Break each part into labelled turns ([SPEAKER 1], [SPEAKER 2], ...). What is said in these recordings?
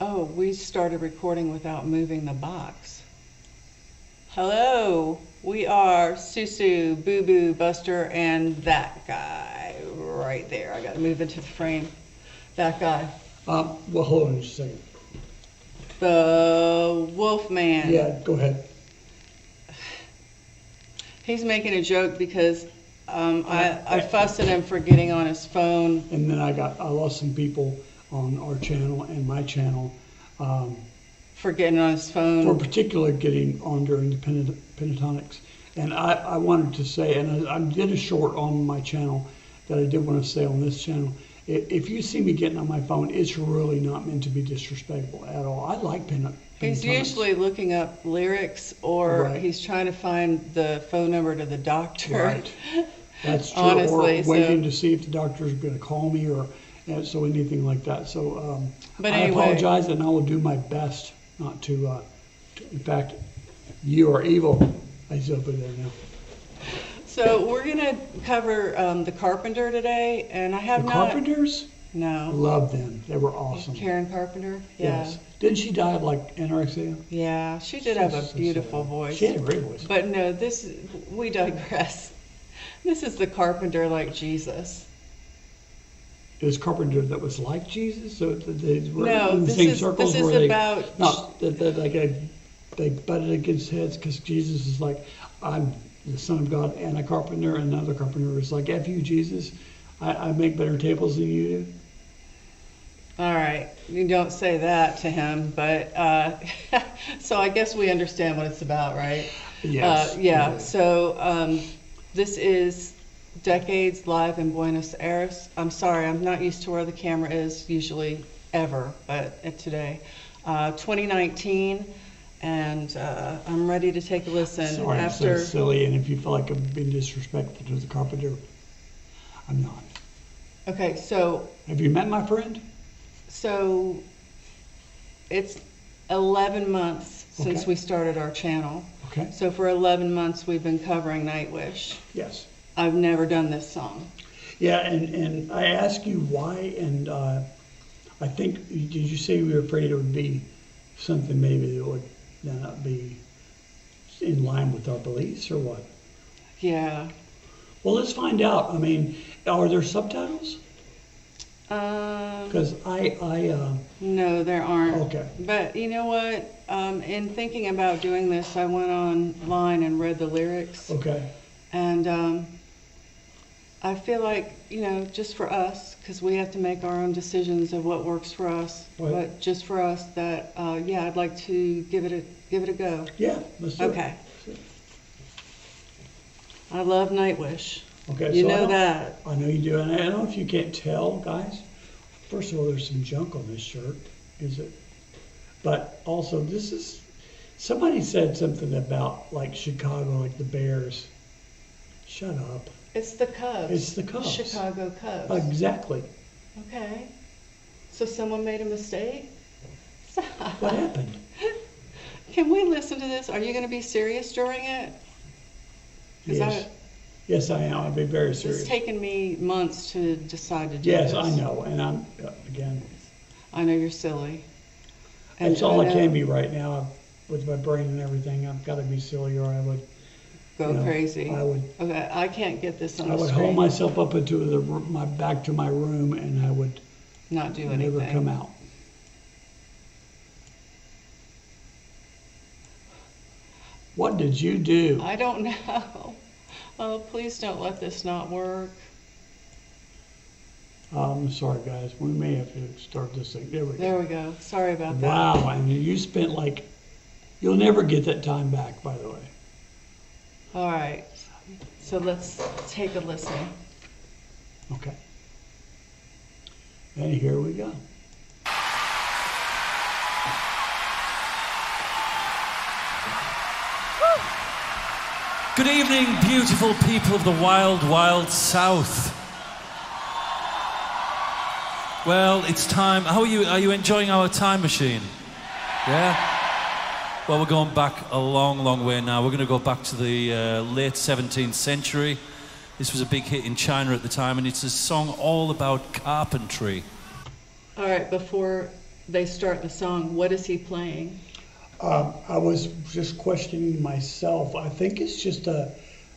[SPEAKER 1] Oh, we started recording without moving the box. Hello, we are Susu, Boo Boo, Buster, and that guy right there. I gotta move into the frame. That guy.
[SPEAKER 2] Well, hold on just a second.
[SPEAKER 1] The Wolfman.
[SPEAKER 2] Yeah, go ahead.
[SPEAKER 1] He's making a joke because I fussed at him for getting on his phone.
[SPEAKER 2] And then I lost some people on our channel and my channel.
[SPEAKER 1] For getting on his phone.
[SPEAKER 2] For particular getting on during the pentatonics. And I wanted to say, and I did a short on my channel that I did want to say on this channel. If you see me getting on my phone, it's really not meant to be disrespectful at all. I like pentatonics.
[SPEAKER 1] He's usually looking up lyrics, or he's trying to find the phone number to the doctor.
[SPEAKER 2] Right. That's true.
[SPEAKER 1] Honestly,
[SPEAKER 2] or waiting to see if the doctor's going to call me, or so anything like that. So
[SPEAKER 1] but
[SPEAKER 2] I
[SPEAKER 1] anyway,
[SPEAKER 2] apologize, and I will do my best not to. In fact, you are evil. He's over there now.
[SPEAKER 1] So we're gonna cover the Carpenter today, and I have
[SPEAKER 2] the Carpenters.
[SPEAKER 1] No.
[SPEAKER 2] Love them. They were awesome.
[SPEAKER 1] Karen Carpenter. Yeah.
[SPEAKER 2] Yes. Didn't she die of like anorexia?
[SPEAKER 1] Yeah, she did have a beautiful voice.
[SPEAKER 2] She had a great voice.
[SPEAKER 1] But no, we digress. This is the Carpenter like Jesus.
[SPEAKER 2] It was Carpenter that was like Jesus, so they were in the
[SPEAKER 1] this
[SPEAKER 2] same
[SPEAKER 1] is
[SPEAKER 2] circles.
[SPEAKER 1] This is about
[SPEAKER 2] not that like they butted against heads because Jesus is like, I'm the Son of God and a carpenter, and another carpenter is like, F you, Jesus, I make better tables than you do.
[SPEAKER 1] All right, you don't say that to him, but so I guess we understand what it's about, right?
[SPEAKER 2] Yes.
[SPEAKER 1] Yeah. So this is Decades live in Buenos Aires. I'm sorry, I'm not used to where the camera is usually ever, but today, 2019, and I'm ready to take a listen.
[SPEAKER 2] Sorry,
[SPEAKER 1] after.
[SPEAKER 2] I'm so silly, and if you feel like I'm being disrespectful to the Carpenter, I'm not.
[SPEAKER 1] Okay, so.
[SPEAKER 2] Have you met my friend?
[SPEAKER 1] So it's 11 months since we started our channel.
[SPEAKER 2] Okay.
[SPEAKER 1] So for 11 months we've been covering Nightwish.
[SPEAKER 2] Yes.
[SPEAKER 1] I've never done this song.
[SPEAKER 2] Yeah, and I asked you why, and I think, did you say you were afraid it would be something maybe that would not be in line with our beliefs, or what?
[SPEAKER 1] Yeah.
[SPEAKER 2] Well, let's find out. I mean, are there subtitles? Because
[SPEAKER 1] no, there aren't.
[SPEAKER 2] Okay.
[SPEAKER 1] But you know what? In thinking about doing this, I went online and read the lyrics.
[SPEAKER 2] Okay.
[SPEAKER 1] And I feel like, just for us, because we have to make our own decisions of what works for us.
[SPEAKER 2] Right.
[SPEAKER 1] But just for us, that I'd like to give it a go.
[SPEAKER 2] Yeah, let's do it.
[SPEAKER 1] Okay. I love Nightwish.
[SPEAKER 2] Okay,
[SPEAKER 1] you
[SPEAKER 2] so
[SPEAKER 1] know that.
[SPEAKER 2] I know you do, and I don't know if you can't tell, guys. First of all, there's some junk on this shirt, is it? But also, somebody said something about like Chicago, like the Bears. Shut up.
[SPEAKER 1] It's the Cubs.
[SPEAKER 2] It's the Cubs.
[SPEAKER 1] Chicago Cubs.
[SPEAKER 2] Exactly.
[SPEAKER 1] Okay. So someone made a mistake? Stop.
[SPEAKER 2] What happened?
[SPEAKER 1] Can we listen to this? Are you going to be serious during it?
[SPEAKER 2] Yes. Yes, I am. I'll be very serious.
[SPEAKER 1] It's taken me months to decide to do
[SPEAKER 2] this.
[SPEAKER 1] this.
[SPEAKER 2] Yes, I know. And I'm, again.
[SPEAKER 1] I know you're silly.
[SPEAKER 2] And that's all I can be right now with my brain and everything. I've got to be silly or I would
[SPEAKER 1] go crazy.
[SPEAKER 2] I would.
[SPEAKER 1] Okay, I can't get this on the
[SPEAKER 2] screen. I would hold myself up into back to my room, and I would
[SPEAKER 1] not do anything.
[SPEAKER 2] Never come out. What did you do?
[SPEAKER 1] I don't know. Oh, please don't let this not work.
[SPEAKER 2] I'm sorry, guys. We may have to start this thing. There we go.
[SPEAKER 1] There we go. Sorry about that.
[SPEAKER 2] Wow, I mean, you spent you'll never get that time back, by the way.
[SPEAKER 1] All right. So let's take a listen.
[SPEAKER 2] Okay. And here we go.
[SPEAKER 3] Good evening, beautiful people of the wild, wild South. Well, it's time. How are you? Are you enjoying our time machine? Yeah? Well, we're going back a long, long way now. We're going to go back to the late 17th century. This was a big hit in China at the time, and it's a song all about carpentry.
[SPEAKER 1] All right, before they start the song, what is he playing?
[SPEAKER 2] I was just questioning myself. I think it's just like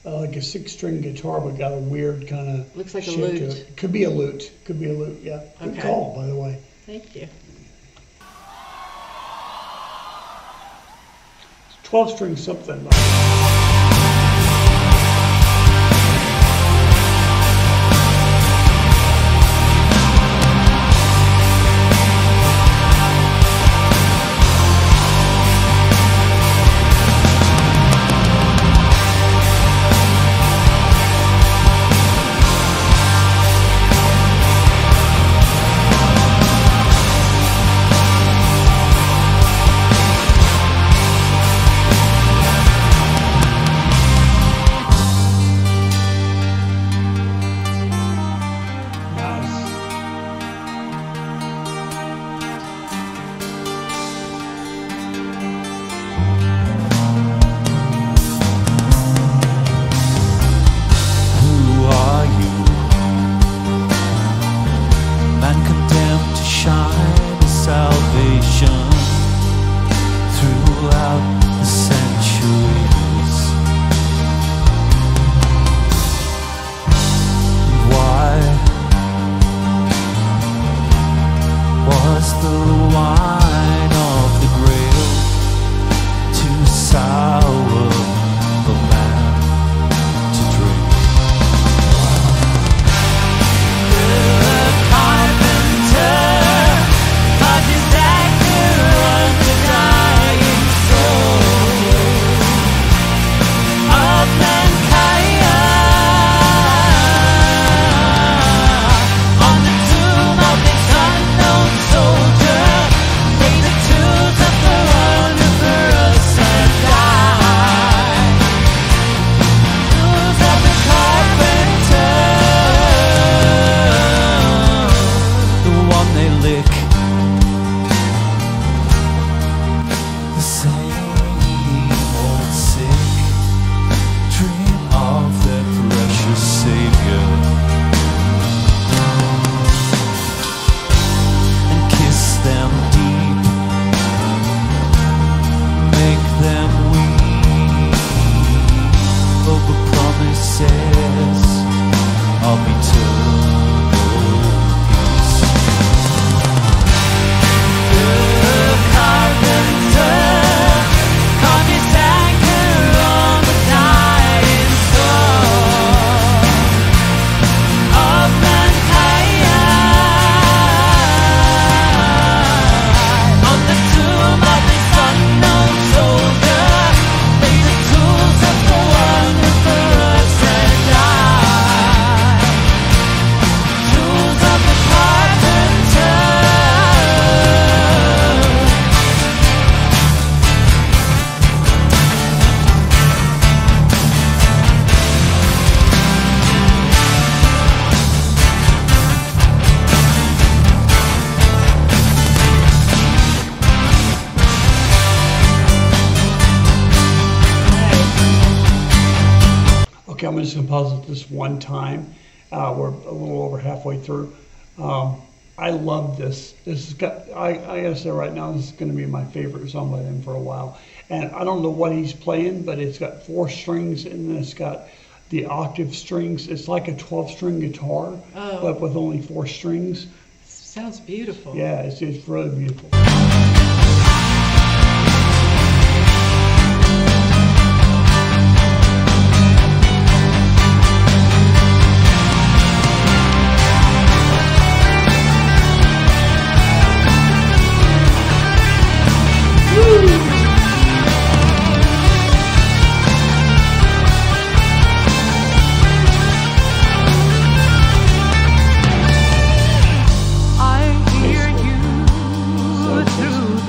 [SPEAKER 2] a 6-string guitar, but got a weird kind of
[SPEAKER 1] Looks like a
[SPEAKER 2] shape to
[SPEAKER 1] lute.
[SPEAKER 2] it. Could be a lute. Could be a lute. Yeah. Good
[SPEAKER 1] Okay.
[SPEAKER 2] call, by the way.
[SPEAKER 1] Thank you.
[SPEAKER 2] 12-string something. Okay, I'm just going to pause it this one time. We're a little over halfway through. I love this. This has got, I gotta say right now, this is going to be my favorite song by them for a while. And I don't know what he's playing, but it's got 4 strings and then it's got the octave strings. It's like a 12-string guitar, but with only 4 strings.
[SPEAKER 1] Sounds beautiful.
[SPEAKER 2] Yeah, it's really beautiful.
[SPEAKER 4] I hear you through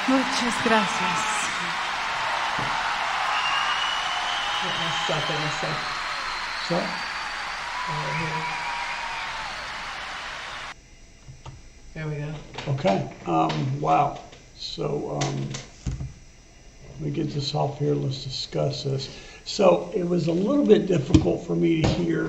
[SPEAKER 4] Muchas gracias.
[SPEAKER 1] Get my stuff in a sec.
[SPEAKER 2] So,
[SPEAKER 1] Right here. There we go.
[SPEAKER 2] okay. Wow. So, let me get this off here. Let's discuss this. So, it was a little bit difficult for me to hear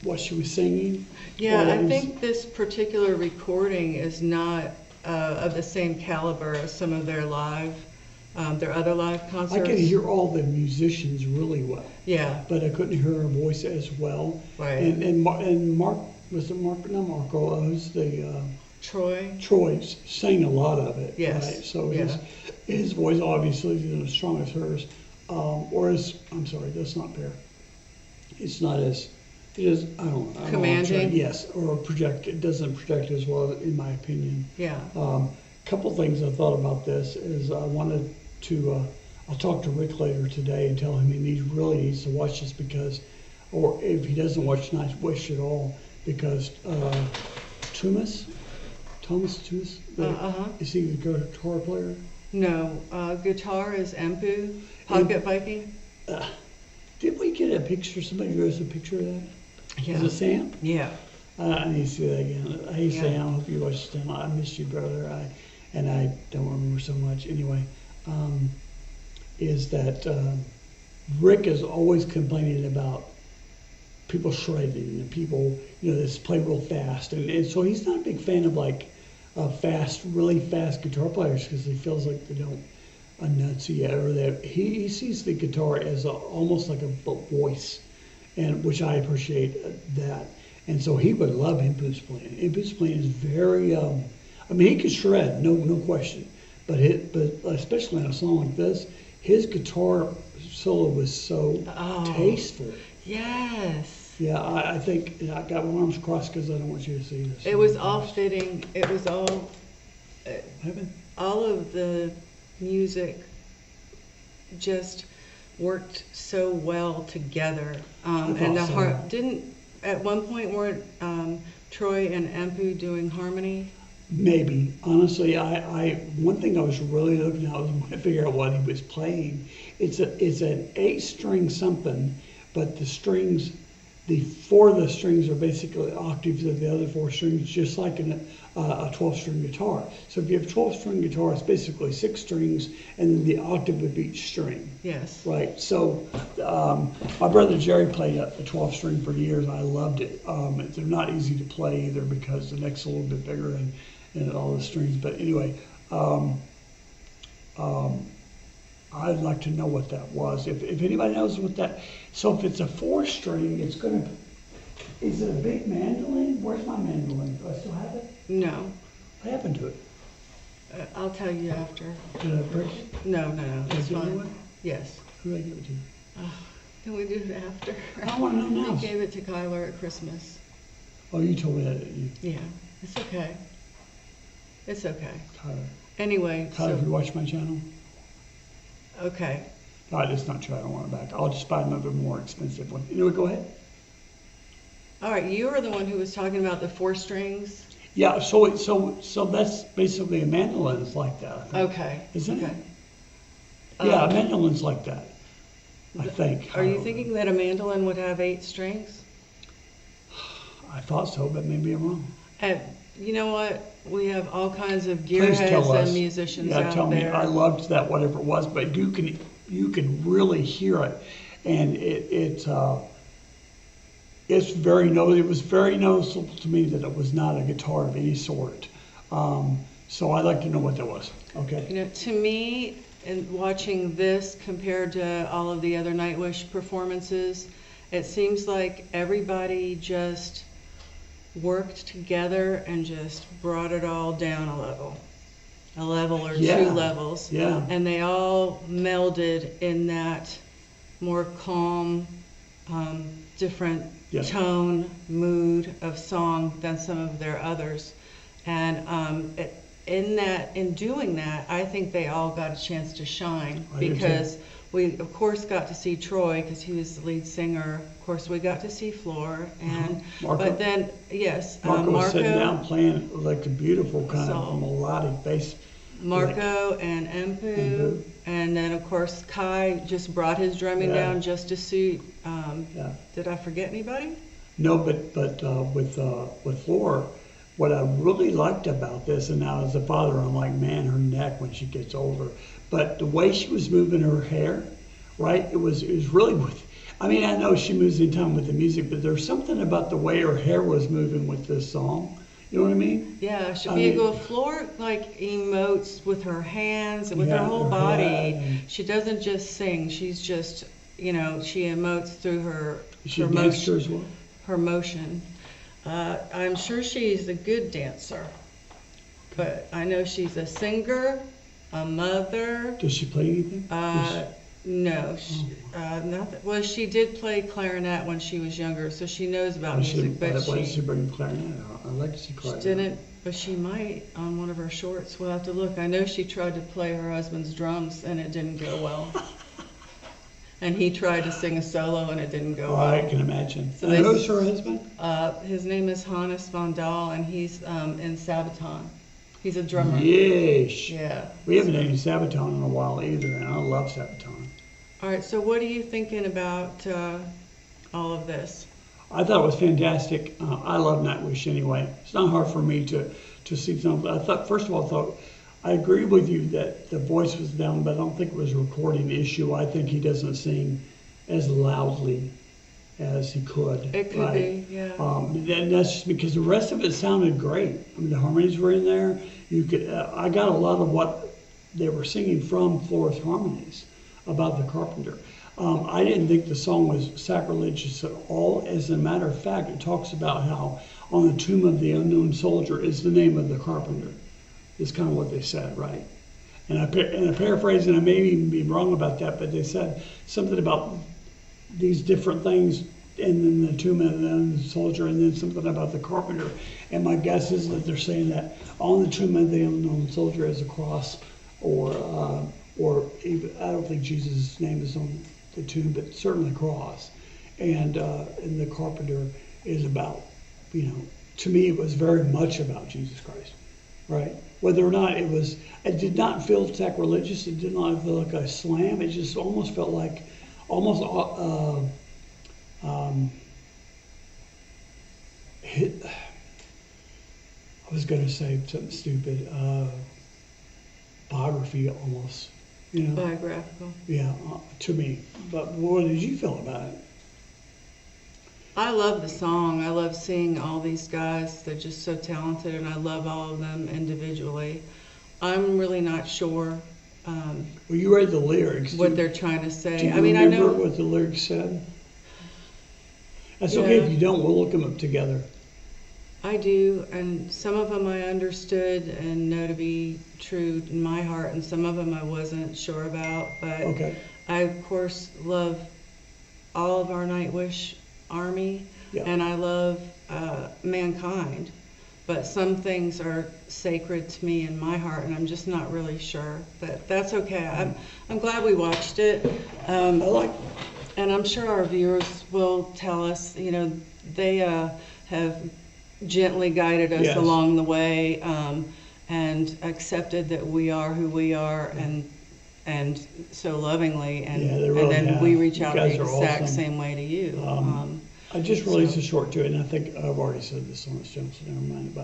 [SPEAKER 2] what she was singing.
[SPEAKER 1] Yeah,
[SPEAKER 2] Or
[SPEAKER 1] I
[SPEAKER 2] is-
[SPEAKER 1] think this particular recording is not of the same caliber as some of their other live
[SPEAKER 2] I
[SPEAKER 1] concerts.
[SPEAKER 2] could hear all the musicians really well,
[SPEAKER 1] Yeah,
[SPEAKER 2] but I couldn't hear her voice as well.
[SPEAKER 1] right.
[SPEAKER 2] And Mark, was it Mark? Not Marco. Who's the
[SPEAKER 1] Troy?
[SPEAKER 2] Troy sang a lot of it.
[SPEAKER 1] Yes,
[SPEAKER 2] Right? So
[SPEAKER 1] yeah.
[SPEAKER 2] his voice obviously isn't as strong as hers, or as, I'm sorry, that's not fair. It's not as, it is, I don't know.
[SPEAKER 1] Commanding?
[SPEAKER 2] Yes, or project. It doesn't project as well, in my opinion.
[SPEAKER 1] Yeah.
[SPEAKER 2] Couple things I thought about this is I wanted to, I'll talk to Rick later today and tell him he really needs to watch this because, or if he doesn't watch Nightwish at all, because Thomas,
[SPEAKER 1] Uh-huh.
[SPEAKER 2] is he the guitar player?
[SPEAKER 1] No, guitar is Empu, Pocket Viking.
[SPEAKER 2] Did we get a picture? Somebody gave us a picture of that?
[SPEAKER 1] Yeah.
[SPEAKER 2] Is it Sam?
[SPEAKER 1] Yeah.
[SPEAKER 2] I need to see that again. Hey
[SPEAKER 1] Yeah.
[SPEAKER 2] Sam, I hope you watched Sam. I missed you, brother. I don't remember so much. Anyway, is that Rick is always complaining about people shredding and people, that play real fast, and so he's not a big fan of really fast guitar players because he feels like they don't enunciate or that he sees the guitar as almost like a voice, and which I appreciate that. And so he would love Impu's playing. Impu's playing is very, he could shred, no question. But especially on a song like this, his guitar solo was so tasteful.
[SPEAKER 1] Yes.
[SPEAKER 2] Yeah, I think I got my arms crossed because I don't want you to see this.
[SPEAKER 1] It was all fitting. It was all
[SPEAKER 2] Heaven?
[SPEAKER 1] all of the music just worked so well together. And the
[SPEAKER 2] thought so.
[SPEAKER 1] At one point weren't Troy and Empu doing harmony?
[SPEAKER 2] Maybe. Honestly, one thing I was really looking at was to figure out what he was playing. It's an 8-string something, but the 4 of the strings are basically octaves of the other 4 strings, just like a 12-string guitar. So if you have a 12-string guitar, it's basically 6 strings and then the octave of each string.
[SPEAKER 1] Yes.
[SPEAKER 2] Right. So my brother Jerry played a 12-string for years. I loved it. They're not easy to play either because the neck's a little bit bigger and all the strings. But anyway, I'd like to know what that was. If anybody knows what that, so if it's a 4-string, is it a big mandolin? Where's my mandolin? Do I still have it?
[SPEAKER 1] No.
[SPEAKER 2] What happened to it?
[SPEAKER 1] I'll tell you after.
[SPEAKER 2] Did I break it?
[SPEAKER 1] No, it's
[SPEAKER 2] Did I give it
[SPEAKER 1] fine.
[SPEAKER 2] away?
[SPEAKER 1] Yes.
[SPEAKER 2] Who did I give it to?
[SPEAKER 1] Can we do it after?
[SPEAKER 2] I want to know now.
[SPEAKER 1] I gave it to Kyler at Christmas.
[SPEAKER 2] Oh, you told me that, didn't you?
[SPEAKER 1] Yeah, it's okay. It's okay.
[SPEAKER 2] Tyler.
[SPEAKER 1] Anyway,
[SPEAKER 2] Tyler, if you watch my channel?
[SPEAKER 1] okay.
[SPEAKER 2] No, it's not true. I don't want it back. I'll just buy another more expensive one. Anyway, go ahead.
[SPEAKER 1] All right, you were the one who was talking about the 4 strings.
[SPEAKER 2] Yeah, so that's basically a mandolin is like that, I think.
[SPEAKER 1] Okay.
[SPEAKER 2] Isn't
[SPEAKER 1] okay.
[SPEAKER 2] it? Yeah, a mandolin's like that, I think.
[SPEAKER 1] Are you thinking that a mandolin would have 8 strings?
[SPEAKER 2] I thought so, but maybe I'm wrong.
[SPEAKER 1] And you know what? We have all kinds of
[SPEAKER 2] Please tell
[SPEAKER 1] gearheads
[SPEAKER 2] us.
[SPEAKER 1] and musicians
[SPEAKER 2] Yeah,
[SPEAKER 1] out
[SPEAKER 2] tell me.
[SPEAKER 1] there.
[SPEAKER 2] I loved that, whatever it was, but you can really hear it, and it was very noticeable to me that it was not a guitar of any sort. So I'd like to know what that was. Okay.
[SPEAKER 1] You know, to me, in watching this compared to all of the other Nightwish performances, it seems like everybody just worked together and just brought it all down a level or
[SPEAKER 2] Yeah.
[SPEAKER 1] 2 levels.
[SPEAKER 2] Yeah.
[SPEAKER 1] And they all melded in that more calm, different
[SPEAKER 2] Yeah.
[SPEAKER 1] tone, mood of song than some of their others. And in doing that, I think they all got a chance to shine
[SPEAKER 2] I do too.
[SPEAKER 1] because we, of course, got to see Troy because he was the lead singer. Of course, we got to see Floor, and
[SPEAKER 2] Marco.
[SPEAKER 1] but then yes,
[SPEAKER 2] Marco was
[SPEAKER 1] Marco.
[SPEAKER 2] sitting down playing like a beautiful kind of
[SPEAKER 1] So-
[SPEAKER 2] melodic bass.
[SPEAKER 1] Marco and Empu, and then of course Kai just brought his drumming down just to suit. Did I forget anybody?
[SPEAKER 2] No, but with Laura, what I really liked about this, and now as a father, I'm like, man, her neck when she gets older. But the way she was moving her hair, right? It was really with. I mean, I know she moves in time with the music, but there's something about the way her hair was moving with this song. You know what I mean?
[SPEAKER 1] Yeah, Floor like emotes with her hands and with her whole body.
[SPEAKER 2] Head.
[SPEAKER 1] She doesn't just sing. She's just, she emotes through her
[SPEAKER 2] motion. As well?
[SPEAKER 1] Her motion. I'm sure she's a good dancer, but I know she's a singer, a mother.
[SPEAKER 2] Does she play anything?
[SPEAKER 1] No, well, she did play clarinet when she was younger, so she knows about music. But
[SPEAKER 2] why did she bring clarinet out? I'd like to see clarinet.
[SPEAKER 1] She didn't, but she might on one of her shorts. We'll have to look. I know she tried to play her husband's drums, and it didn't go well. And he tried to sing a solo, and it didn't go well.
[SPEAKER 2] I can imagine.
[SPEAKER 1] So
[SPEAKER 2] who's her husband?
[SPEAKER 1] His name is Hannes Van Dahl, and he's in Sabaton. He's a drummer.
[SPEAKER 2] Yes.
[SPEAKER 1] Yeah.
[SPEAKER 2] We haven't done any Sabaton in a while either, and I love Sabaton.
[SPEAKER 1] All right, so what are you thinking about all of this?
[SPEAKER 2] I thought it was fantastic. I love Nightwish anyway. It's not hard for me to see something. First of all, I agree with you that the voice was down, but I don't think it was a recording issue. I think he doesn't sing as loudly as he could.
[SPEAKER 1] It could be, yeah.
[SPEAKER 2] And that's just because the rest of it sounded great. I mean, the harmonies were in there. You could. I got a lot of what they were singing from Flora's harmonies about the Carpenter. I didn't think the song was sacrilegious at all. As a matter of fact, it talks about how on the tomb of the unknown soldier is the name of the Carpenter. Is kind of what they said, right? And I paraphrase, and I may even be wrong about that, but they said something about these different things, and then the tomb of the unknown soldier, and then something about the Carpenter. And my guess is that they're saying that on the tomb of the unknown soldier is a cross, or even, I don't think Jesus' name is on the tomb, but certainly a cross. And the Carpenter is about, to me it was very much about Jesus Christ, right? Whether or not it did not feel sacrilegious, it did not feel like a slam, it just almost felt like, I was going to say something stupid, biography almost.
[SPEAKER 1] Biographical.
[SPEAKER 2] Yeah, to me. But what did you feel about it?
[SPEAKER 1] I love the song. I love seeing all these guys. They're just so talented, and I love all of them individually. I'm really not sure
[SPEAKER 2] well, you read the lyrics.
[SPEAKER 1] what they're trying to say.
[SPEAKER 2] Do you
[SPEAKER 1] I know
[SPEAKER 2] what the lyrics said? That's okay if you don't. We'll look them up together.
[SPEAKER 1] I do, and some of them I understood and know to be true in my heart, and some of them I wasn't sure about. But I, of course, love all of our Nightwish army, and I love mankind. But some things are sacred to me in my heart, and I'm just not really sure. But that's okay. I'm glad we watched it. And I'm sure our viewers will tell us. They have gently guided us along the way, and accepted that we are who we are, and so lovingly, and then we reach out the exact same way to you.
[SPEAKER 2] I just released a short too, and I think I've already said this on this channel, so never mind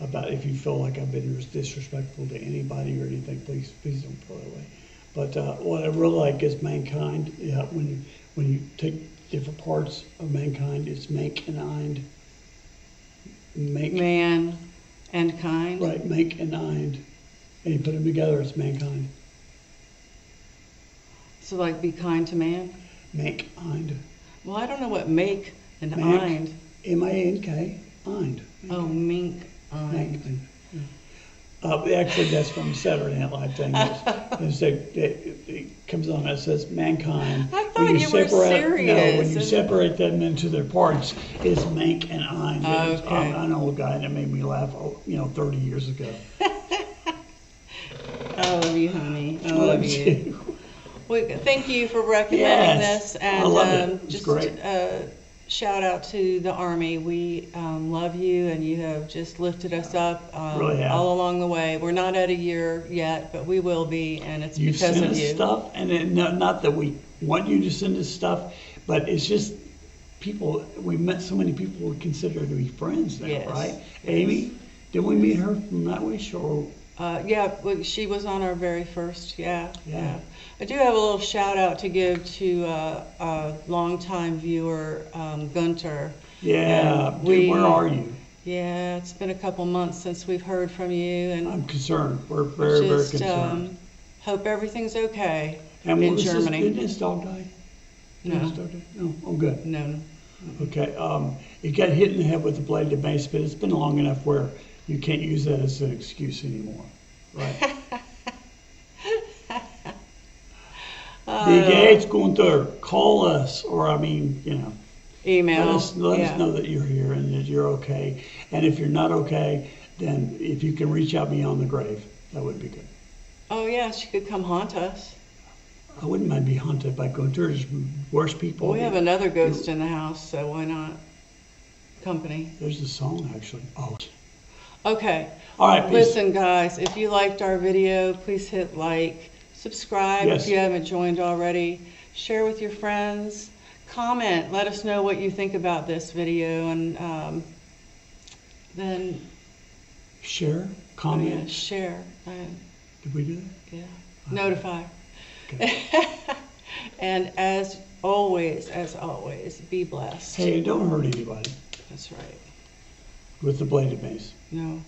[SPEAKER 2] about if you feel like I've been disrespectful to anybody or anything, please don't feel that way. But what I really like is mankind. Yeah, when you take different parts of mankind, it's make and eind.
[SPEAKER 1] Man and kind.
[SPEAKER 2] Right, make and eind. And you put them together, it's mankind.
[SPEAKER 1] So like be kind to man?
[SPEAKER 2] Make, eind.
[SPEAKER 1] Well, I don't know what make and eind.
[SPEAKER 2] M-A-N-K, eind.
[SPEAKER 1] Oh, mink, eind.
[SPEAKER 2] Actually, that's from Saturday Night Live thing. It comes on that says mankind.
[SPEAKER 1] I thought you were serious.
[SPEAKER 2] No, when you separate them into their parts, it's make and eind.
[SPEAKER 1] Okay.
[SPEAKER 2] I know a guy that made me laugh, 30 years ago.
[SPEAKER 1] I love you, honey. I love you. Well, thank you for recommending this, and
[SPEAKER 2] I love it. It's great.
[SPEAKER 1] shout out to the Army. We love you, and you have just lifted us up
[SPEAKER 2] Really have.
[SPEAKER 1] all along the way. We're not at a year yet, but we will be, and it's
[SPEAKER 2] You
[SPEAKER 1] because
[SPEAKER 2] send
[SPEAKER 1] of
[SPEAKER 2] us
[SPEAKER 1] you.
[SPEAKER 2] stuff, and not that we want you to send us stuff, but it's just people. We met so many people we consider to be friends now,
[SPEAKER 1] Yes,
[SPEAKER 2] right?
[SPEAKER 1] yes.
[SPEAKER 2] Amy, did we meet her from Nightwish or?
[SPEAKER 1] Yeah, well, she was on our very first, yeah.
[SPEAKER 2] Yeah.
[SPEAKER 1] I do have a little shout out to give to a longtime viewer, Gunter.
[SPEAKER 2] Yeah,
[SPEAKER 1] And
[SPEAKER 2] dude, where are you?
[SPEAKER 1] Yeah, it's been a couple months since we've heard from you, and
[SPEAKER 2] I'm concerned. We're very, very concerned.
[SPEAKER 1] Hope everything's okay
[SPEAKER 2] And what
[SPEAKER 1] in
[SPEAKER 2] was
[SPEAKER 1] Germany.
[SPEAKER 2] Didn't his dog die? Did
[SPEAKER 1] No.
[SPEAKER 2] his dog die? No. Oh, good.
[SPEAKER 1] No.
[SPEAKER 2] Okay. It got hit in the head with a blade of mace, but it's been long enough where you can't use that as an excuse anymore, right? Wie geht's, Gunther? Call us, or
[SPEAKER 1] Email.
[SPEAKER 2] let us know that you're here and that you're okay. And if you're not okay, then if you can reach out beyond the grave, that would be good.
[SPEAKER 1] Oh yeah, she could come haunt us.
[SPEAKER 2] I wouldn't mind being haunted by Gunter's worst people.
[SPEAKER 1] Well, we have another ghost in the house, so why not? Company.
[SPEAKER 2] There's a song, actually. Oh.
[SPEAKER 1] Okay.
[SPEAKER 2] All right, peace.
[SPEAKER 1] Listen, guys, if you liked our video, please hit like, subscribe
[SPEAKER 2] Yes.
[SPEAKER 1] if you haven't joined already, share with your friends, comment, let us know what you think about this video, and then
[SPEAKER 2] Share, comment.
[SPEAKER 1] share,
[SPEAKER 2] Did we do that?
[SPEAKER 1] yeah, notify.
[SPEAKER 2] Okay.
[SPEAKER 1] And as always, be blessed.
[SPEAKER 2] Hey, don't hurt anybody
[SPEAKER 1] That's right.
[SPEAKER 2] with the blade of mace.
[SPEAKER 1] No.